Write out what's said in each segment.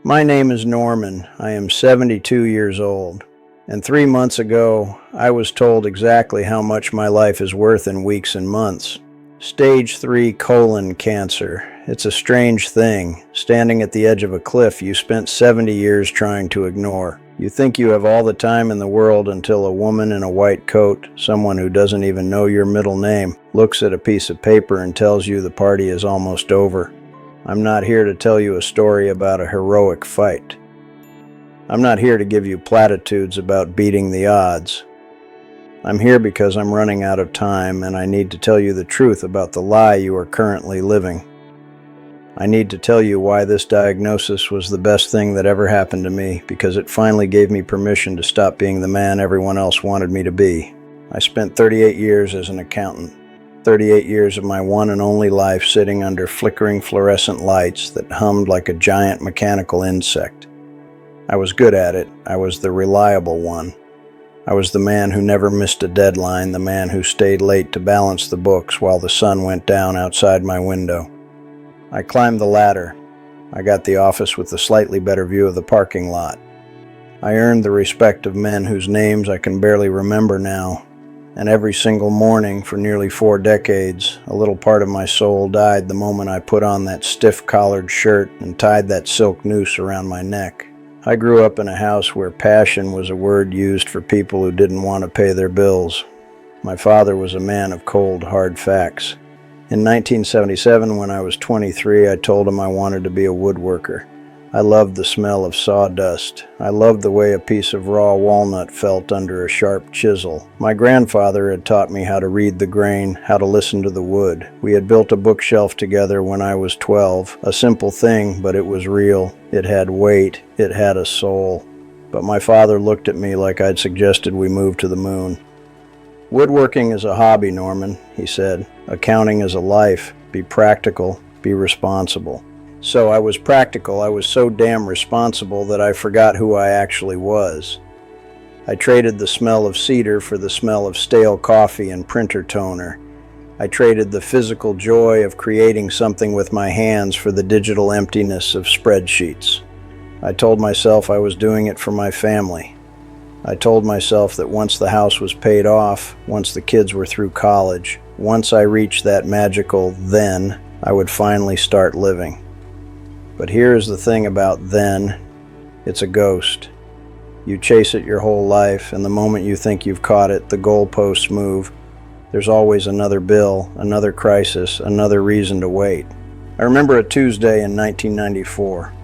My name is Norman. I am 72 years old. And 3 months ago, I was told exactly how much my life is worth in weeks and months. Stage 3 colon cancer. It's a strange thing. Standing at the edge of a cliff you spent 70 years trying to ignore. You think you have all the time in the world until a woman in a white coat, someone who doesn't even know your middle name, looks at a piece of paper and tells you the party is almost over. I'm not here to tell you a story about a heroic fight. I'm not here to give you platitudes about beating the odds. I'm here because I'm running out of time and I need to tell you the truth about the lie you are currently living. I need to tell you why this diagnosis was the best thing that ever happened to me, because it finally gave me permission to stop being the man everyone else wanted me to be. I spent 38 years as an accountant. 38 years of my one and only life sitting under flickering fluorescent lights that hummed like a giant mechanical insect. I was good at it. I was the reliable one. I was the man who never missed a deadline, the man who stayed late to balance the books while the sun went down outside my window. I climbed the ladder. I got the office with a slightly better view of the parking lot. I earned the respect of men whose names I can barely remember now. And every single morning for nearly 4 decades, a little part of my soul died the moment I put on that stiff-collared shirt and tied that silk noose around my neck. I grew up in a house where passion was a word used for people who didn't want to pay their bills. My father was a man of cold, hard facts. In 1977, when I was 23, I told him I wanted to be a woodworker. I loved the smell of sawdust. I loved the way a piece of raw walnut felt under a sharp chisel. My grandfather had taught me how to read the grain, how to listen to the wood. We had built a bookshelf together when I was 12. A simple thing, but it was real. It had weight. It had a soul. But my father looked at me like I'd suggested we move to the moon. Woodworking is a hobby, Norman, he said. Accounting is a life. Be practical. Be responsible. So I was practical. I was so damn responsible that I forgot who I actually was. I traded the smell of cedar for the smell of stale coffee and printer toner. I traded the physical joy of creating something with my hands for the digital emptiness of spreadsheets. I told myself I was doing it for my family. I told myself that once the house was paid off, once the kids were through college, once I reached that magical then, I would finally start living. But here's the thing about then. It's a ghost. You chase it your whole life, and the moment you think you've caught it, the goalposts move. There's always another bill, another crisis, another reason to wait. I remember a Tuesday in 1994.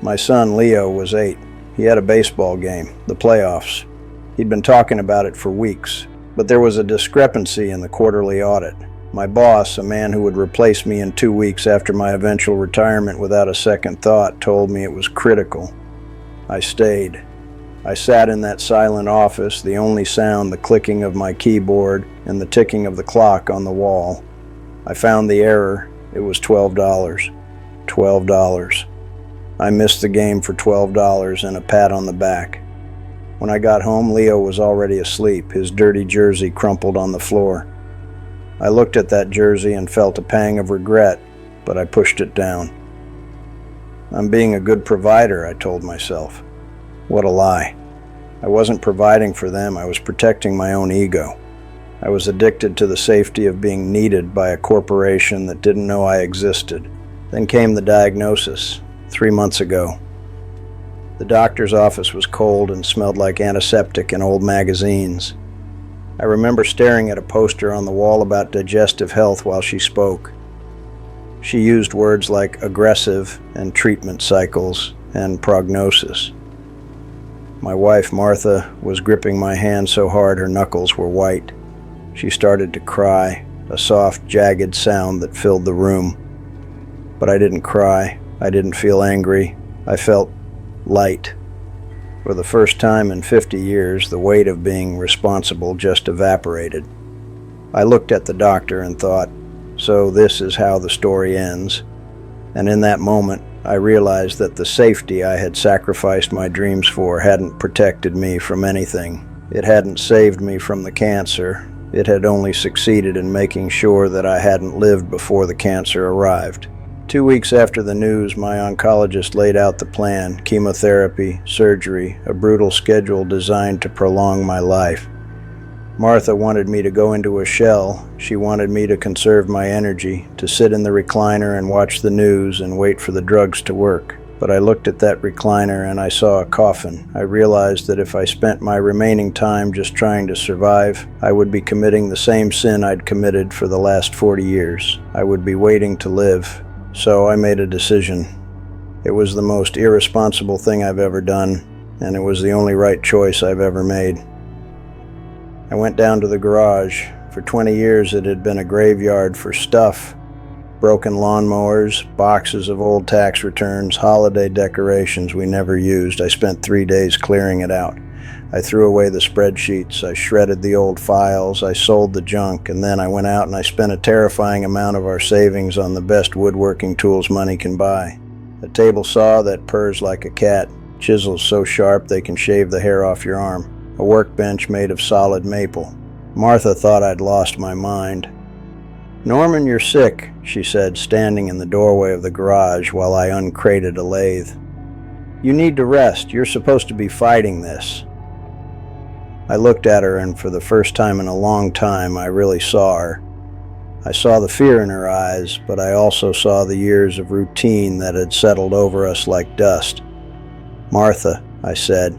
My son, Leo, was 8. He had a baseball game, the playoffs. He'd been talking about it for weeks, but there was a discrepancy in the quarterly audit. My boss, a man who would replace me in 2 weeks after my eventual retirement without a second thought, told me it was critical. I stayed. I sat in that silent office, the only sound the clicking of my keyboard and the ticking of the clock on the wall. I found the error. It was $12. $12. I missed the game for $12 and a pat on the back. When I got home, Leo was already asleep, his dirty jersey crumpled on the floor. I looked at that jersey and felt a pang of regret, but I pushed it down. I'm being a good provider, I told myself. What a lie. I wasn't providing for them, I was protecting my own ego. I was addicted to the safety of being needed by a corporation that didn't know I existed. Then came the diagnosis, 3 months ago. The doctor's office was cold and smelled like antiseptic and old magazines. I remember staring at a poster on the wall about digestive health while she spoke. She used words like aggressive and treatment cycles and prognosis. My wife, Martha, was gripping my hand so hard her knuckles were white. She started to cry, a soft, jagged sound that filled the room. But I didn't cry. I didn't feel angry. I felt light. For the first time in 50 years, the weight of being responsible just evaporated. I looked at the doctor and thought, so this is how the story ends. And in that moment, I realized that the safety I had sacrificed my dreams for hadn't protected me from anything. It hadn't saved me from the cancer. It had only succeeded in making sure that I hadn't lived before the cancer arrived. 2 weeks after the news, my oncologist laid out the plan: chemotherapy, surgery, a brutal schedule designed to prolong my life. Martha wanted me to go into a shell. She wanted me to conserve my energy, to sit in the recliner and watch the news and wait for the drugs to work. But I looked at that recliner and I saw a coffin. I realized that if I spent my remaining time just trying to survive, I would be committing the same sin I'd committed for the last 40 years. I would be waiting to live. So I made a decision. It was the most irresponsible thing I've ever done, and it was the only right choice I've ever made. I went down to the garage. For 20 years it had been a graveyard for stuff. Broken lawnmowers, boxes of old tax returns, holiday decorations we never used. I spent 3 days clearing it out. I threw away the spreadsheets, I shredded the old files, I sold the junk, and then I went out and I spent a terrifying amount of our savings on the best woodworking tools money can buy. A table saw that purrs like a cat, chisels so sharp they can shave the hair off your arm, a workbench made of solid maple. Martha thought I'd lost my mind. "Norman, you're sick," she said, standing in the doorway of the garage while I uncrated a lathe. "You need to rest. You're supposed to be fighting this." I looked at her, and for the first time in a long time, I really saw her. I saw the fear in her eyes, but I also saw the years of routine that had settled over us like dust. "Martha," I said,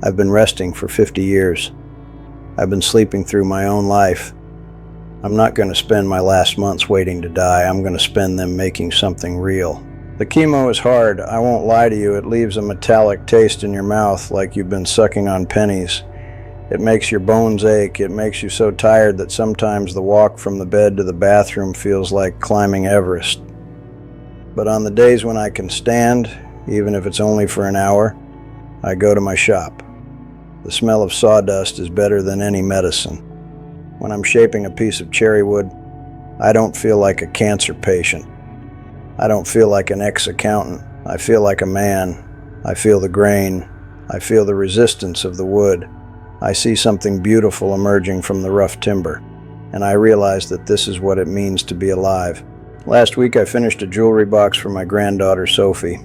"I've been resting for 50 years. I've been sleeping through my own life. I'm not going to spend my last months waiting to die. I'm going to spend them making something real. The chemo is hard. I won't lie to you. It leaves a metallic taste in your mouth like you've been sucking on pennies. It makes your bones ache. It makes you so tired that sometimes the walk from the bed to the bathroom feels like climbing Everest. But on the days when I can stand, even if it's only for an hour, I go to my shop. The smell of sawdust is better than any medicine. When I'm shaping a piece of cherry wood, I don't feel like a cancer patient. I don't feel like an ex-accountant. I feel like a man. I feel the grain. I feel the resistance of the wood. I see something beautiful emerging from the rough timber, and I realize that this is what it means to be alive. Last week I finished a jewelry box for my granddaughter Sophie.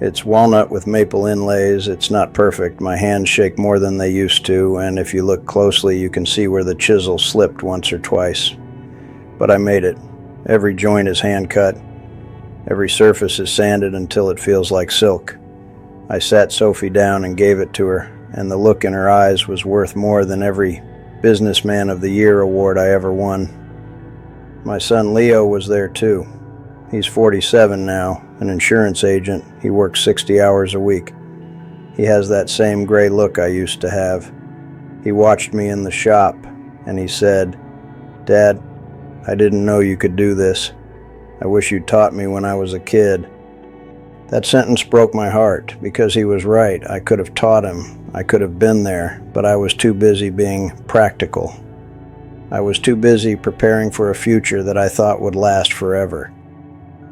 It's walnut with maple inlays. It's not perfect. My hands shake more than they used to, and if you look closely you can see where the chisel slipped once or twice. But I made it. Every joint is hand cut. Every surface is sanded until it feels like silk. I sat Sophie down and gave it to her, and the look in her eyes was worth more than every Businessman of the Year award I ever won. My son Leo was there too. He's 47 now, an insurance agent. He works 60 hours a week. He has that same gray look I used to have. He watched me in the shop, and he said, "Dad, I didn't know you could do this. I wish you taught me when I was a kid." That sentence broke my heart, because he was right. I could have taught him. I could have been there, but I was too busy being practical. I was too busy preparing for a future that I thought would last forever.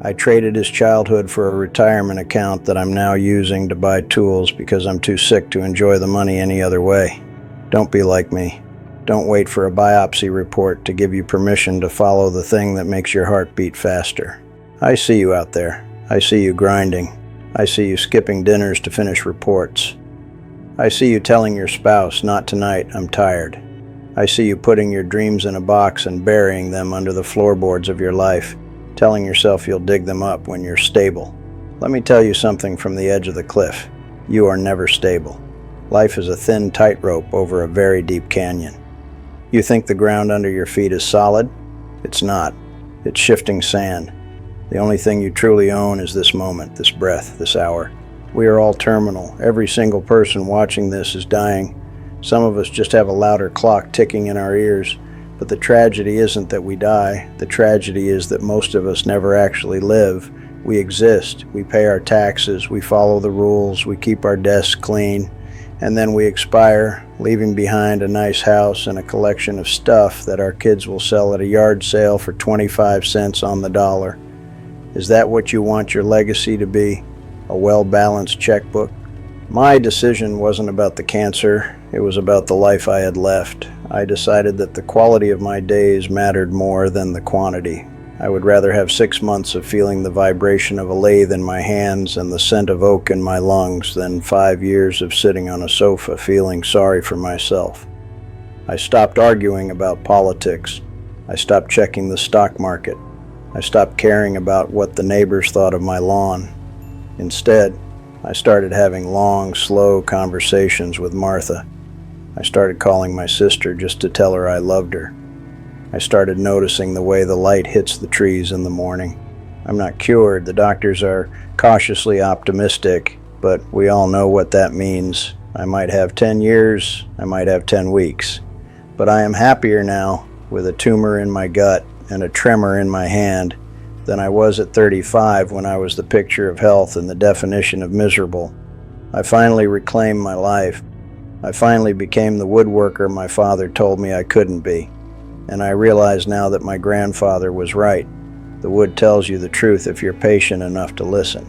I traded his childhood for a retirement account that I'm now using to buy tools because I'm too sick to enjoy the money any other way. Don't be like me. Don't wait for a biopsy report to give you permission to follow the thing that makes your heart beat faster. I see you out there. I see you grinding. I see you skipping dinners to finish reports. I see you telling your spouse, "Not tonight, I'm tired." I see you putting your dreams in a box and burying them under the floorboards of your life, telling yourself you'll dig them up when you're stable. Let me tell you something from the edge of the cliff. You are never stable. Life is a thin tightrope over a very deep canyon. You think the ground under your feet is solid? It's not. It's shifting sand. The only thing you truly own is this moment, this breath, this hour. We are all terminal. Every single person watching this is dying. Some of us just have a louder clock ticking in our ears. But the tragedy isn't that we die. The tragedy is that most of us never actually live. We exist. We pay our taxes. We follow the rules. We keep our desks clean. And then we expire, leaving behind a nice house and a collection of stuff that our kids will sell at a yard sale for 25 cents on the dollar. Is that what you want your legacy to be? A well-balanced checkbook? My decision wasn't about the cancer. It was about the life I had left. I decided that the quality of my days mattered more than the quantity. I would rather have 6 months of feeling the vibration of a lathe in my hands and the scent of oak in my lungs than 5 years of sitting on a sofa feeling sorry for myself. I stopped arguing about politics. I stopped checking the stock market. I stopped caring about what the neighbors thought of my lawn. Instead, I started having long, slow conversations with Martha. I started calling my sister just to tell her I loved her. I started noticing the way the light hits the trees in the morning. I'm not cured. The doctors are cautiously optimistic, but we all know what that means. I might have 10 years, I might have 10 weeks. But I am happier now with a tumor in my gut and a tremor in my hand than I was at 35 when I was the picture of health and the definition of miserable. I finally reclaimed my life. I finally became the woodworker my father told me I couldn't be. And I realize now that my grandfather was right. The wood tells you the truth if you're patient enough to listen.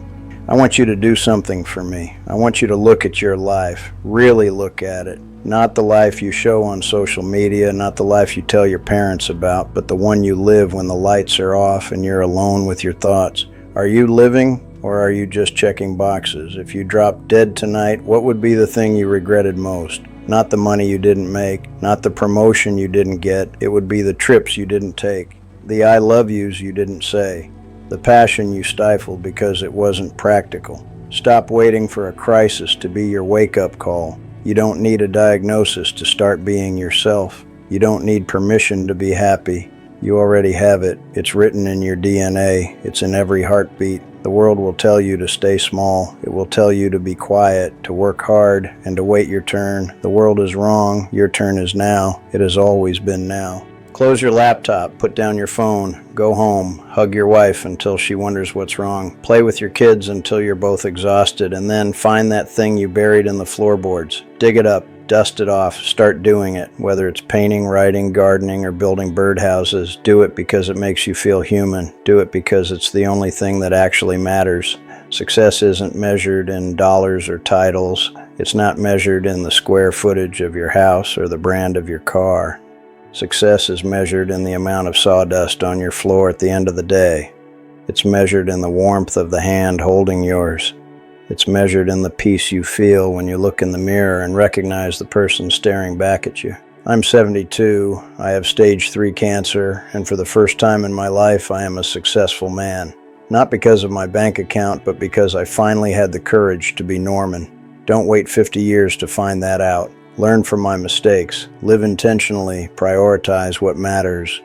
I want you to do something for me. I want you to look at your life, really look at it. Not the life you show on social media, not the life you tell your parents about, but the one you live when the lights are off and you're alone with your thoughts. Are you living, or are you just checking boxes? If you dropped dead tonight, what would be the thing you regretted most? Not the money you didn't make, not the promotion you didn't get. It would be the trips you didn't take, the I love yous you didn't say, the passion you stifled because it wasn't practical. Stop waiting for a crisis to be your wake-up call. You don't need a diagnosis to start being yourself. You don't need permission to be happy. You already have it. It's written in your DNA. It's in every heartbeat. The world will tell you to stay small. It will tell you to be quiet, to work hard, and to wait your turn. The world is wrong. Your turn is now. It has always been now. Close your laptop, put down your phone, go home, hug your wife until she wonders what's wrong, play with your kids until you're both exhausted, and then find that thing you buried in the floorboards. Dig it up, dust it off, start doing it. Whether it's painting, writing, gardening, or building birdhouses, do it because it makes you feel human. Do it because it's the only thing that actually matters. Success isn't measured in dollars or titles. It's not measured in the square footage of your house or the brand of your car. Success is measured in the amount of sawdust on your floor at the end of the day. It's measured in the warmth of the hand holding yours. It's measured in the peace you feel when you look in the mirror and recognize the person staring back at you. I'm 72, I have stage 3 cancer, and for the first time in my life I am a successful man. Not because of my bank account, but because I finally had the courage to be Norman. Don't wait 50 years to find that out. Learn from my mistakes, live intentionally, prioritize what matters.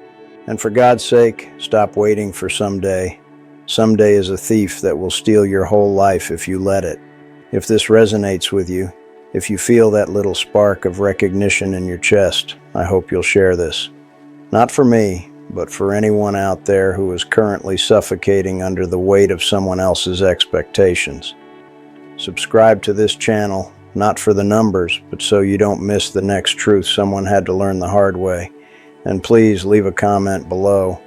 And for God's sake, stop waiting for someday. Someday is a thief that will steal your whole life if you let it. If this resonates with you, if you feel that little spark of recognition in your chest, I hope you'll share this. Not for me, but for anyone out there who is currently suffocating under the weight of someone else's expectations. Subscribe to this channel. Not for the numbers, but so you don't miss the next truth someone had to learn the hard way. And please leave a comment below.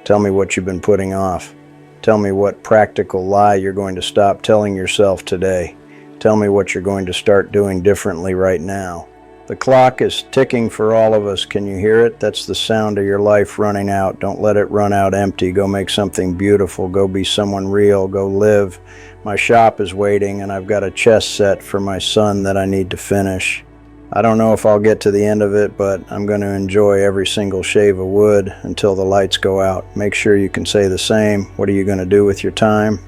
Tell me what you've been putting off. Tell me what practical lie you're going to stop telling yourself today. Tell me what you're going to start doing differently right now. The clock is ticking for all of us. Can you hear it? That's the sound of your life running out. Don't let it run out empty. Go make something beautiful. Go be someone real. Go live. My shop is waiting, and I've got a chess set for my son that I need to finish. I don't know if I'll get to the end of it, but I'm going to enjoy every single shave of wood until the lights go out. Make sure you can say the same. What are you going to do with your time?